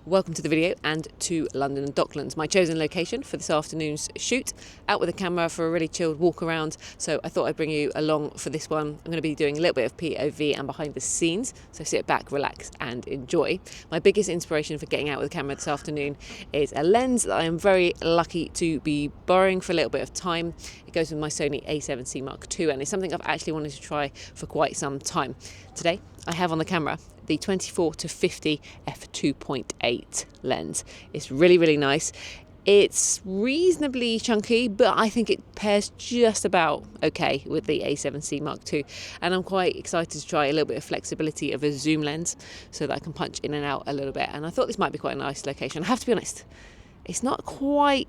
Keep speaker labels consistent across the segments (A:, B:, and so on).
A: Welcome to the video and to London Docklands, my chosen location for this afternoon's shoot. Out with a camera for a really chilled walk around, so I thought I'd bring you along for this one. I'm going to be doing a little bit of POV and behind the scenes, so sit back, relax and enjoy. My biggest inspiration for getting out with a camera this afternoon is a lens that I am very lucky to be borrowing for a little bit of time. It goes with my Sony A7CII Mark II and it's something I've actually wanted to try for quite some time. Today I have on the camera the 24-50 f2.8 lens. It's really nice. It's reasonably chunky, but I think it pairs just about okay with the A7CII Mark II. And I'm quite excited to try a little bit of flexibility of a zoom lens so that I can punch in and out a little bit. And I thought this might be quite a nice location. I have to be honest, it's not quite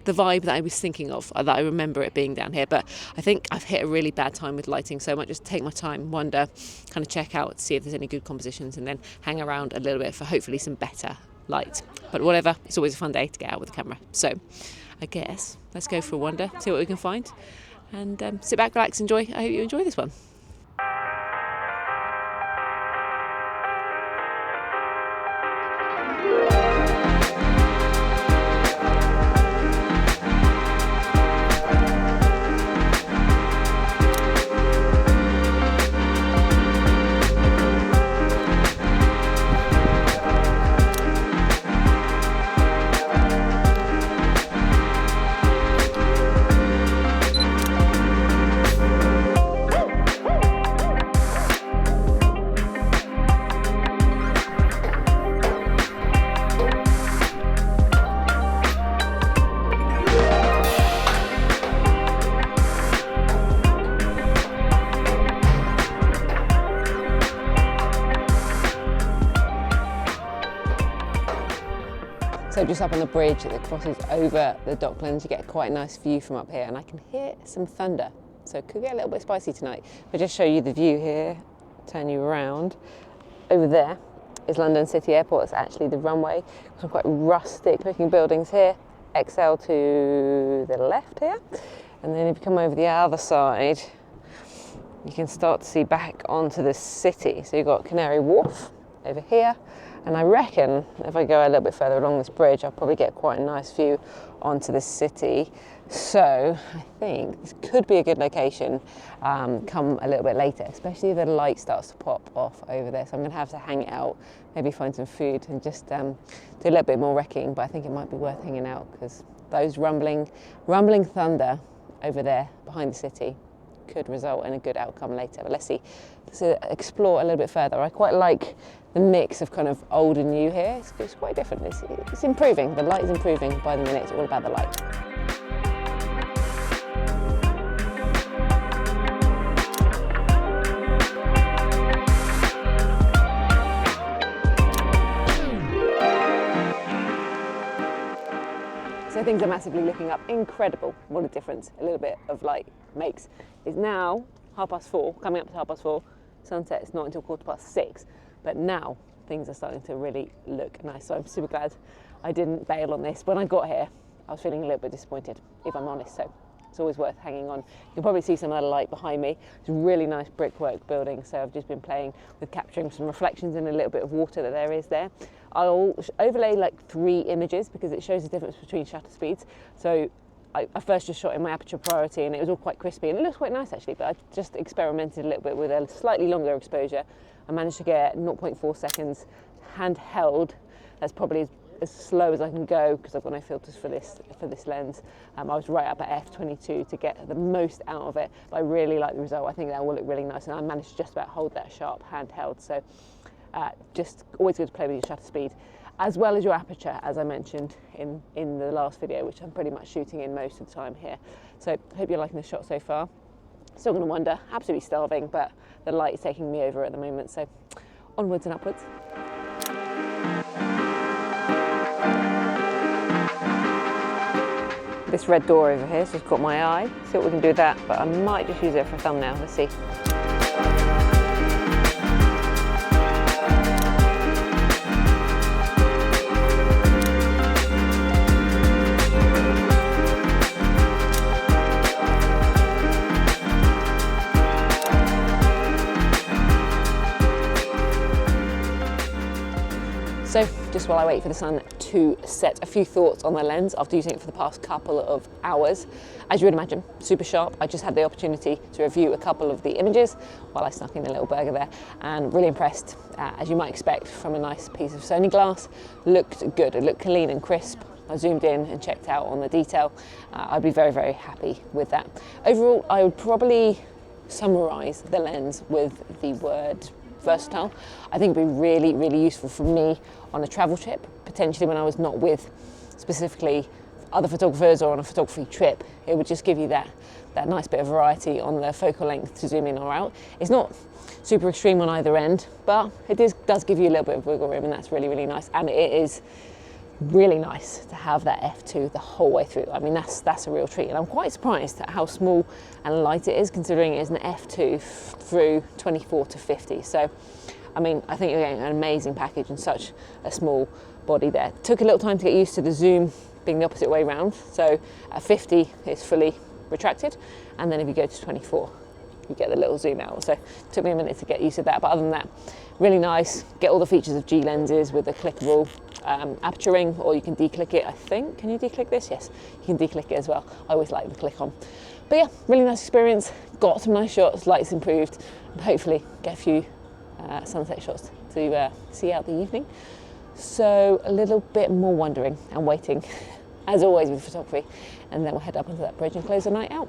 A: the vibe that I was thinking of, that I remember it being down here, but I think I've hit a really bad time with lighting, so I might just take my time, wander, kind of check out, see if there's any good compositions, and then hang around a little bit for hopefully some better light. But whatever, it's always a fun day to get out with the camera. So I guess let's go for a wander, see what we can find, and sit back, relax, enjoy. I hope you enjoy this one. So just up on the bridge that crosses over the Docklands, you get quite a nice view from up here, and I can hear some thunder, so it could get a little bit spicy tonight. But just show you the view here, turn you around. Over there is London City Airport. It's actually the runway. Some quite rustic looking buildings here. XL to the left here, and then if you come over the other side, you can start to see back onto the city. So you've got Canary Wharf over here. And I reckon if I go a little bit further along this bridge, I'll probably get quite a nice view onto the city. So I think this could be a good location come a little bit later, especially if the light starts to pop off over there. So I'm going to have to hang it out, maybe find some food and just do a little bit more wrecking. But I think it might be worth hanging out because those rumbling thunder over there behind the city could result in a good outcome later. But let's see. Let's explore a little bit further. I quite like the mix of kind of old and new here. It's quite different. It's improving. The light is improving by the minute. It's all about the light. So things are massively looking up. Incredible. What a difference a little bit of light makes. It's now 4:30, coming up to 4:30. Sunset is not until 6:15. But now things are starting to really look nice. So I'm super glad I didn't bail on this. When I got here, I was feeling a little bit disappointed, if I'm honest. So it's always worth hanging on. You'll probably see some other light behind me. It's a really nice brickwork building. So I've just been playing with capturing some reflections and a little bit of water that there is there. I'll overlay like 3 images because it shows the difference between shutter speeds. So I first just shot in my aperture priority and it was all quite crispy and it looks quite nice actually, but I just experimented a little bit with a slightly longer exposure. I managed to get 0.4 seconds handheld. That's probably as slow as I can go because I've got no filters for this lens. I was right up at f22 to get the most out of it, but I really like the result. I think that will look really nice and I managed to just about hold that sharp handheld. So just always good to play with your shutter speed as well as your aperture, as I mentioned in the last video, which I'm pretty much shooting in most of the time here. So I hope you're liking the shot so far. Still going to wander, absolutely starving, but the light is taking me over at the moment, so onwards and upwards. This red door over here has just caught my eye. See what we can do with that, but I might just use it for a thumbnail. Let's see. just while I wait for the sun to set, a few thoughts on the lens after using it for the past couple of hours. As you would imagine, super sharp. I just had the opportunity to review a couple of the images while I snuck in a little burger there, and really impressed, as you might expect from a nice piece of Sony glass. Looked good, it looked clean and crisp. I zoomed in and checked out on the detail. I'd be very, very happy with that. Overall, I would probably summarise the lens with the word versatile. I think it'd be really, really useful for me on a travel trip, potentially when I was not with specifically other photographers or on a photography trip. It would just give you that nice bit of variety on the focal length to zoom in or out. It's not super extreme on either end, but it does give you a little bit of wiggle room, and that's really, really nice. And it is really nice to have that f2 the whole way through. I mean, that's a real treat, and I'm quite surprised at how small and light it is, considering it is an f2 through 24 to 50. So, I mean, I think you're getting an amazing package in such a small body there. Took a little time to get used to the zoom being the opposite way around. So at 50, it's fully retracted, and then if you go to 24, you get the little zoom out. So it took me a minute to get used to that, but other than that, really nice. Get all the features of G lenses with the clickable aperture ring, or you can declick it, I think. Can you declick this? Yes, you can declick it as well. I always like the click on. But yeah, really nice experience. Got some nice shots, lights improved, and hopefully get a few sunset shots to see out the evening. So a little bit more wondering and waiting, as always with photography, and then we'll head up onto that bridge and close the night out.